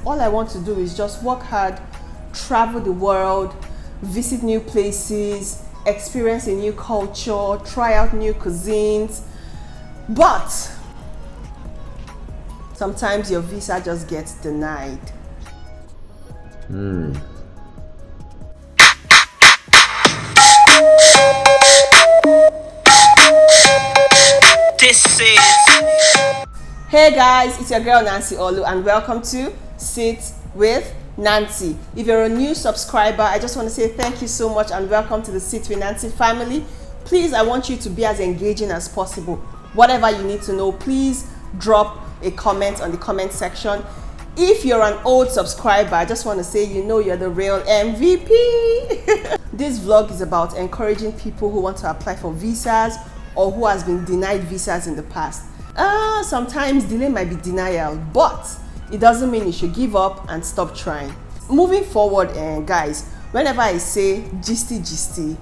all I want to do is just work hard, travel the world, visit new places, experience a new culture, try out new cuisines. But sometimes your visa just gets denied. Hey guys, it's your girl Nancy Olu and welcome to Sit with Nancy. If you're a new subscriber, I just want to say thank you so much and welcome to the Sit with Nancy family. Please, I want you to be as engaging as possible. Whatever you need to know, please drop a comment on the comment section. If you're an old subscriber, I just want to say you're the real MVP. This vlog is about encouraging people who want to apply for visas or who has been denied visas in the past. Sometimes delay might be denial, but it doesn't mean you should give up and stop trying. Moving forward, guys, whenever I say gisty,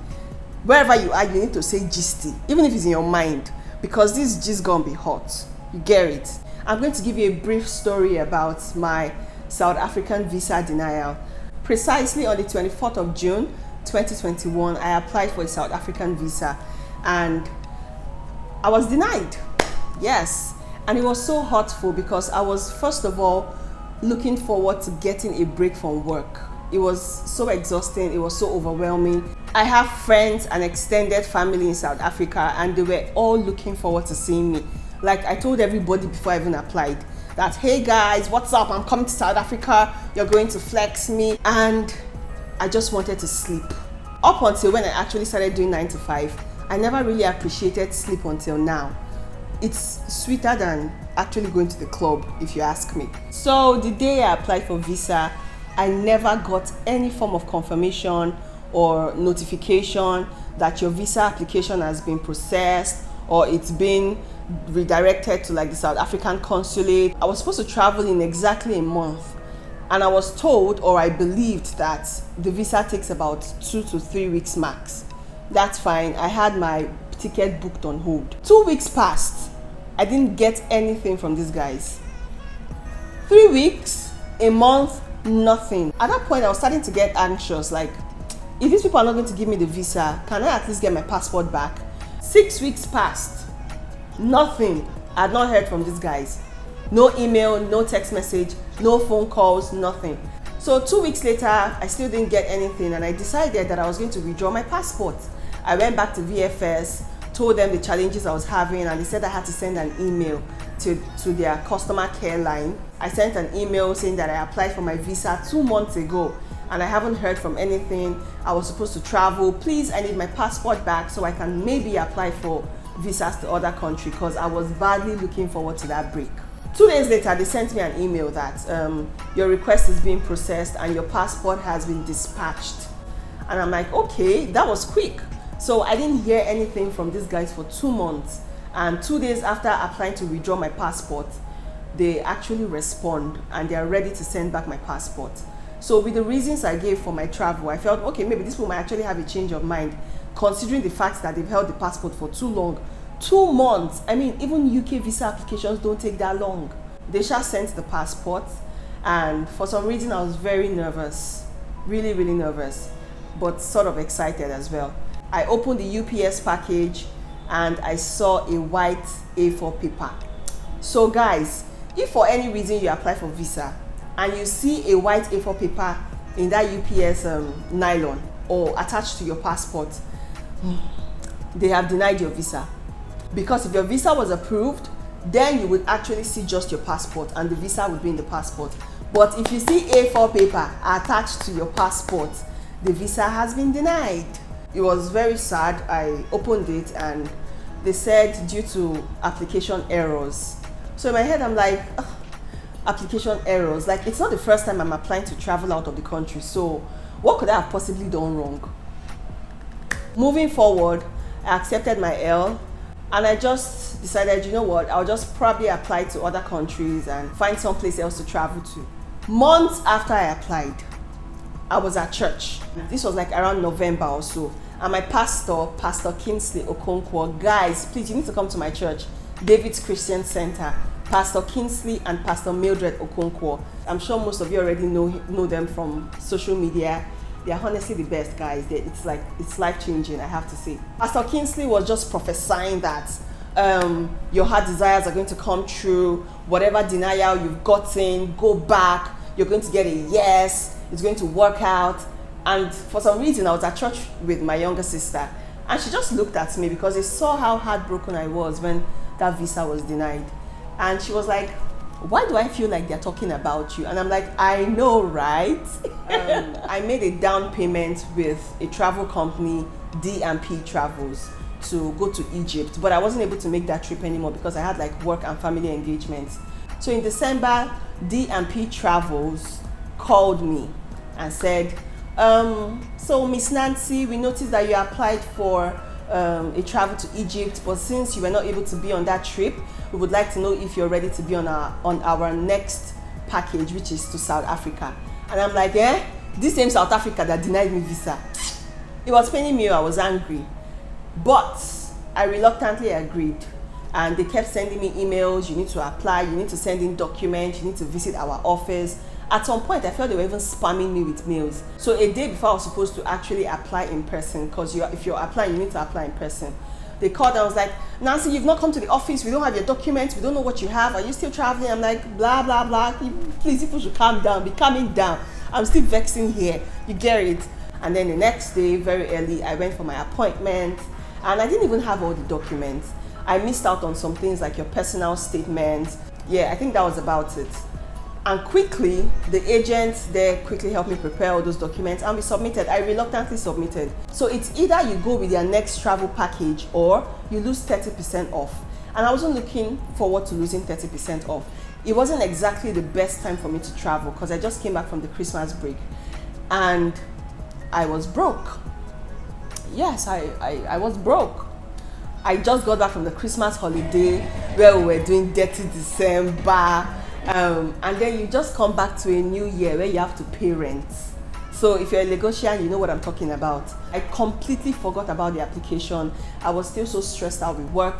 wherever you are, you need to say gisty, even if it's in your mind, because this gist gonna be hot. You get it? I'm going to give you a brief story about my South African visa denial. Precisely on the 24th of June 2021, I applied for a South African visa and I was denied. Yes, and it was so hurtful because I was first of all looking forward to getting a break from work. It was so exhausting, it was so overwhelming. I have friends and extended family in South Africa and they were all looking forward to seeing me. Like I told everybody before I even applied that, hey guys, what's up? I'm coming to South Africa, you're going to flex me. And I just wanted to sleep. Up until when I actually started doing 9 to 5, I never really appreciated sleep until now. It's sweeter than actually going to the club, if you ask me. So the day I applied for visa, I never got any form of confirmation or notification that your visa application has been processed or it's been redirected to like the South African consulate. I was supposed to travel in exactly a month and I was told, or I believed, that the visa takes about 2 to 3 weeks max. That's fine. I had my ticket booked on hold. 2 weeks passed. I didn't get anything from these guys. 3 weeks, a month, nothing. At that point, I was starting to get anxious. Like, if these people are not going to give me the visa, can I at least get my passport back? 6 weeks passed. Nothing. I had not heard from these guys. No email, no text message, no phone calls, nothing. So 2 weeks later, I still didn't get anything and I decided that I was going to withdraw my passport. I went back to VFS, told them the challenges I was having, and they said I had to send an email to their customer care line. I sent an email saying that I applied for my visa 2 months ago and I haven't heard from anything. I was supposed to travel. Please, I need my passport back so I can maybe apply for visas to other countries because I was badly looking forward to that break. 2 days later, they sent me an email that your request is being processed and your passport has been dispatched. And I'm like, okay, that was quick. So I didn't hear anything from these guys for 2 months. And 2 days after applying to withdraw my passport, they actually respond and they are ready to send back my passport. So with the reasons I gave for my travel, I felt, okay, maybe this people might actually have a change of mind, considering the fact that they've held the passport for too long. 2 months. I mean, even UK visa applications don't take that long. They just sent the passport, and for some reason I was very nervous, really nervous, but sort of excited as well. I opened the UPS package and I saw a white A4 paper. So guys, if for any reason you apply for visa and you see a white A4 paper in that UPS nylon or attached to your passport, they have denied your visa. Because if your visa was approved, then you would actually see just your passport and the visa would be in the passport. But if you see A4 paper attached to your passport, the visa has been denied. It was very sad. I opened it and they said due to application errors. So in my head I'm like, application errors, like it's not the first time I'm applying to travel out of the country, so what could I have possibly done wrong? Moving forward, I accepted my L and I just decided, you know what, I'll just probably apply to other countries and find someplace else to travel to. Months after I applied, I was at church. This was like around November or so. And my pastor, Pastor Kingsley Okonkwo, guys, please, you need to come to my church, David's Christian Center. Pastor Kingsley and Pastor Mildred Okonkwo. I'm sure most of you already know them from social media. They are honestly the best guys. It's life-changing, I have to say. Pastor Kingsley was just prophesying that your heart desires are going to come true. Whatever denial you've gotten, go back. You're going to get a yes. It's going to work out. And for some reason, I was at church with my younger sister, and she just looked at me because they saw how heartbroken I was when that visa was denied. And she was like, why do I feel like they're talking about you? And I'm like, I know, right? I made a down payment with a travel company, D&P Travels, to go to Egypt, but I wasn't able to make that trip anymore because I had like work and family engagements. So in December, D&P Travels called me and said, so Miss Nancy, we noticed that you applied for a travel to Egypt, but since you were not able to be on that trip, we would like to know if you're ready to be on our next package, which is to South Africa. And I'm like, this same South Africa that denied me visa. It was paining me, I was angry. But I reluctantly agreed, and they kept sending me emails. You need to apply, you need to send in documents, you need to visit our office. At some point, I felt they were even spamming me with mails. So a day before I was supposed to actually apply in person, because if you're applying, you need to apply in person. They called and I was like, Nancy, you've not come to the office. We don't have your documents. We don't know what you have. Are you still traveling? I'm like, blah, blah, blah. Please, people should calm down. Be calming down. I'm still vexing here. You get it? And then the next day, very early, I went for my appointment. And I didn't even have all the documents. I missed out on some things like your personal statements. Yeah, I think that was about it. And quickly, the agents there quickly helped me prepare all those documents and we submitted. I reluctantly submitted. So it's either you go with your next travel package or you lose 30% off. And I wasn't looking forward to losing 30% off. It wasn't exactly the best time for me to travel because I just came back from the Christmas break and I was broke. Yes, I was broke. I just got back from the Christmas holiday where we were doing Dirty December. And then you just come back to a new year where you have to pay rent. So if you're a Lagosian, you know what I'm talking about. I completely forgot about the application. I was still so stressed out with work.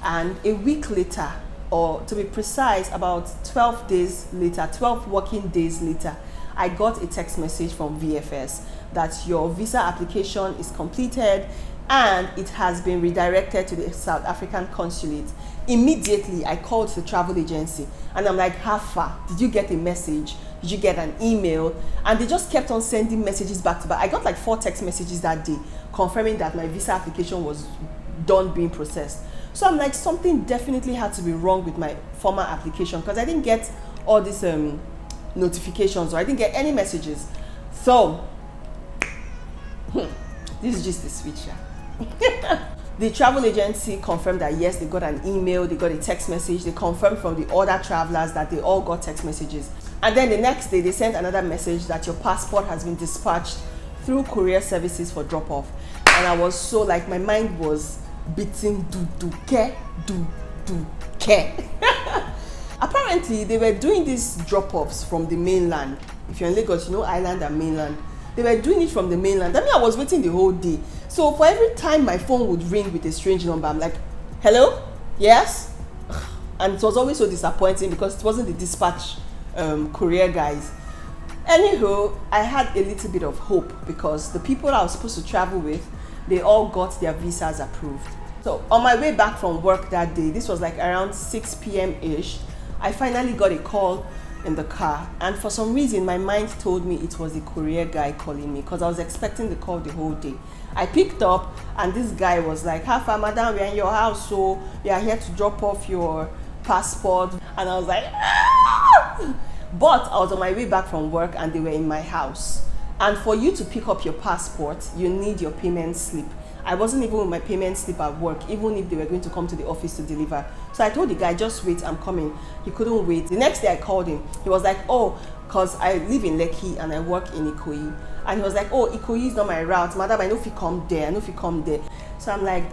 And a week later, or to be precise, about 12 days later, 12 working days later, I got a text message from VFS that your visa application is completed and it has been redirected to the South African consulate. Immediately, I called the travel agency and I'm like, how far? Did you get a message? Did you get an email? And they just kept on sending messages back to back. I got like 4 text messages that day confirming that my visa application was done being processed. So I'm like, something definitely had to be wrong with my former application because I didn't get all these notifications or I didn't get any messages. So, this is just the switcher. The travel agency confirmed that yes, they got an email, they got a text message, they confirmed from the other travelers that they all got text messages. And then the next day, they sent another message that your passport has been dispatched through courier services for drop-off. And I was so like, my mind was beating do care. Apparently, they were doing these drop-offs from the mainland. If you're in Lagos, you know island and mainland. They were doing it from the mainland. I mean, I was waiting the whole day. So for every time my phone would ring with a strange number, I'm like, hello? Yes? And it was always so disappointing because it wasn't the dispatch courier guys. Anywho, I had a little bit of hope because the people I was supposed to travel with, they all got their visas approved. So on my way back from work that day, this was like around 6 p.m.-ish, I finally got a call in the car, and for some reason my mind told me it was the courier guy calling me because I was expecting the call the whole day. I picked up and this guy was like, "How far, madam? We're in your house, so we are here to drop off your passport." And I was like, "Ah!" But I was on my way back from work and they were in my house. And for you to pick up your passport, you need your payment slip. I wasn't even with my payment slip at work, even if they were going to come to the office to deliver. So I told the guy, just wait, I'm coming. He couldn't wait. The next day I called him. He was like, oh, because I live in Lekki and I work in Ikoyi. And he was like, oh, Ikoyi is not my route. Madam, I know if you come there, I know if you come there. So I'm like,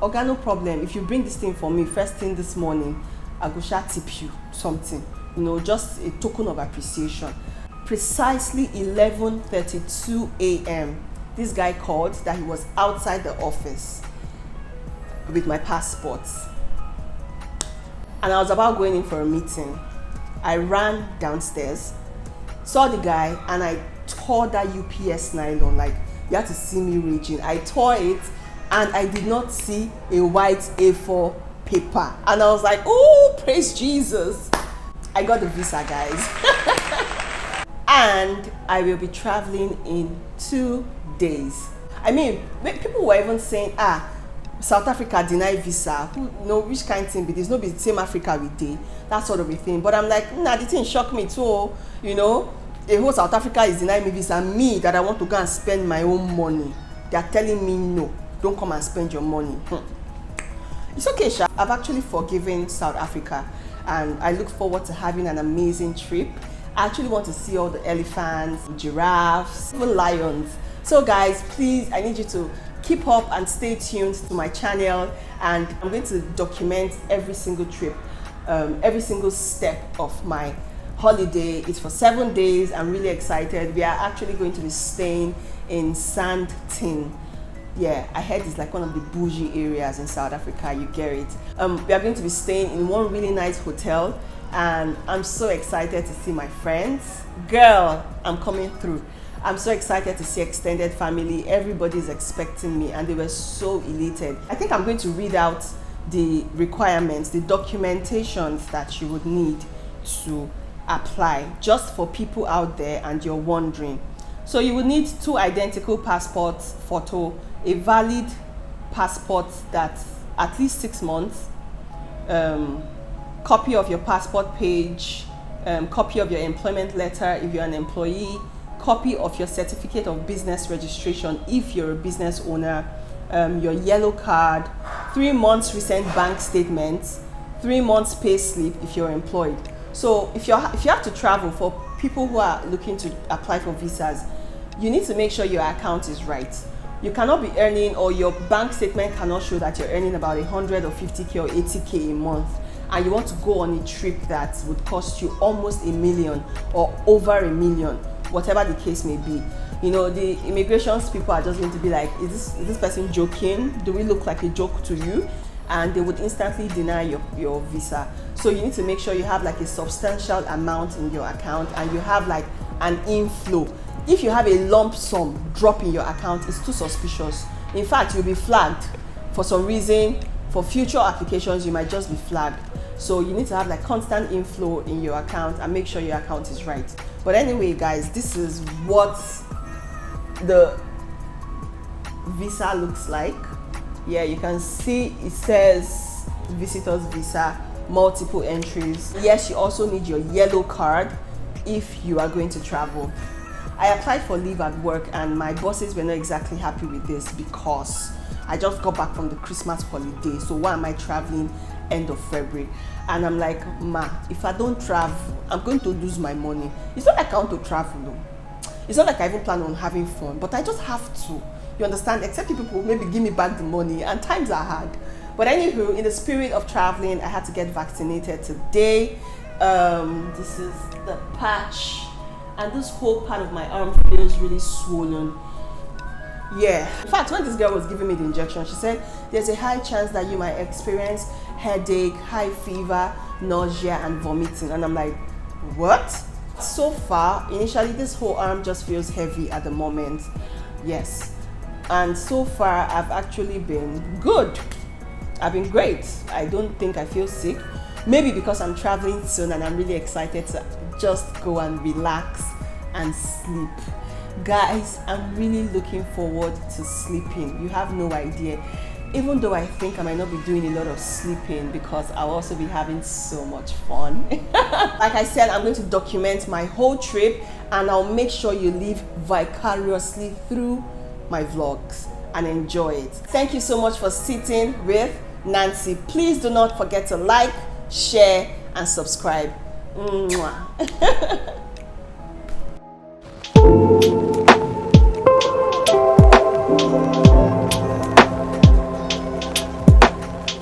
Oga, no problem. If you bring this thing for me first thing this morning, I go shall tip you something. You know, just a token of appreciation. Precisely 11:32 a.m. this guy called that he was outside the office with my passport. and I was about going in for a meeting. I ran downstairs, saw the guy, and I tore that UPS nylon. Like, you had to see me raging. I tore it, and I did not see a white A4 paper. And I was like, oh, praise Jesus. I got the visa, guys. And I will be traveling in 2 days. I mean, people were even saying, South Africa deny visa. Who know which kind of thing be this? No be the same Africa we did. That sort of a thing. But I'm like, nah, the thing shocked me too. You know, the whole South Africa is denying me visa. Me that I want to go and spend my own money. They are telling me no, don't come and spend your money. It's okay, Sha. I've actually forgiven South Africa, and I look forward to having an amazing trip. I actually want to see all the elephants, giraffes, even lions. So guys, please, I need you to keep up and stay tuned to my channel, and I'm going to document every single trip, every single step of my holiday. It's for 7 days. I'm really excited. We are actually going to be staying in Sandton. Yeah, I heard it's like one of the bougie areas in South Africa. You get it. We are going to be staying in one really nice hotel, and I'm so excited to see my friends. Girl, I'm coming through. I'm so excited to see extended family. Everybody's expecting me, and they were so elated. I think I'm going to read out the requirements, the documentations that you would need to apply, just for people out there and you're wondering. So you will need 2 identical passports, photo, a valid passport that's at least 6 months, copy of your passport page, copy of your employment letter if you're an employee, copy of your certificate of business registration if you're a business owner, your yellow card, 3 months recent bank statements, 3 months pay slip if you're employed. So if you have to travel, for people who are looking to apply for visas, you need to make sure your account is right. You cannot be earning, or your bank statement cannot show that you're earning about 100 or 50K or 80K a month, and you want to go on a trip that would cost you almost $1 million or over $1 million, whatever the case may be. You know, the immigrations people are just going to be like, is this person joking? Do we look like a joke to you? And they would instantly deny your visa. So you need to make sure you have like a substantial amount in your account, and you have like an inflow. If you have a lump sum drop in your account, it's too suspicious. In fact, you'll be flagged for some reason. For future applications, you might just be flagged. So you need to have like constant inflow in your account, and make sure your account is right. But anyway, guys, this is what the visa looks like. Yeah, you can see it says visitor's visa, multiple entries. Yes, you also need your yellow card if you are going to travel. I applied for leave at work, and my bosses were not exactly happy with this because I just got back from the Christmas holiday. So why am I traveling end of February? And I'm like, ma, if I don't travel, I'm going to lose my money. It's not like I want to travel though. It's not like I even plan on having fun, but I just have to. You understand? Except if people maybe give me back the money, and times are hard. But anywho, in the spirit of traveling, I had to get vaccinated today. This is the patch, and this whole part of my arm feels really swollen. Yeah. In fact, when this girl was giving me the injection, she said there's a high chance that you might experience headache, high fever, nausea, and vomiting. And I'm like, what? So far, initially, this whole arm just feels heavy at the moment. Yes. And so far, I've actually been good. I've been great. I don't think I feel sick. Maybe because I'm traveling soon and I'm really excited to just go and relax and sleep. Guys, I'm really looking forward to sleeping. You have no idea. Even though I think I might not be doing a lot of sleeping, because I'll also be having so much fun. Like I said, I'm going to document my whole trip, and I'll make sure you live vicariously through my vlogs and enjoy it. Thank you so much for sitting with Nancy. Please do not forget to like, share, and subscribe. Mwah.